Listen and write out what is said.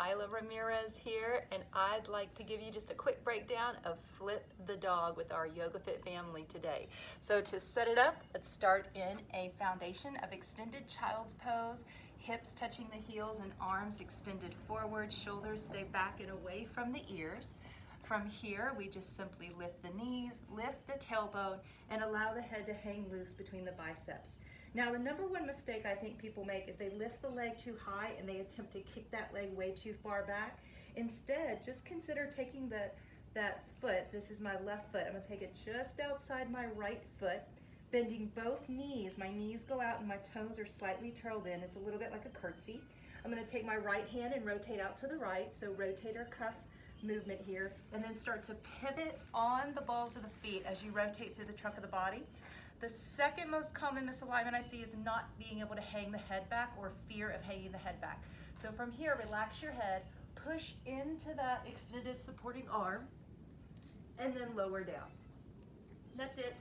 Skila Ramirez here, and I'd like to give you just a quick breakdown of Flip the Dog with our YogaFit family today. So to set it up, let's start in a foundation of extended child's pose, hips touching the heels and arms extended forward, shoulders stay back and away from the ears. From here, we just simply lift the knees, lift the tailbone, and allow the head to hang loose between the biceps. Now, the number one mistake I think people make is they lift the leg too high and they attempt to kick that leg way too far back. Instead, just consider taking that foot, this is my left foot, I'm gonna take it just outside my right foot, bending both knees. My knees go out and my toes are slightly curled in. It's a little bit like a curtsy. I'm gonna take my right hand and rotate out to the right, so rotator cuff movement here, and then start to pivot on the balls of the feet as you rotate through the trunk of the body. The second most common misalignment I see is not being able to hang the head back or fear of hanging the head back. So from here, relax your head, push into that extended supporting arm, and then lower down. That's it.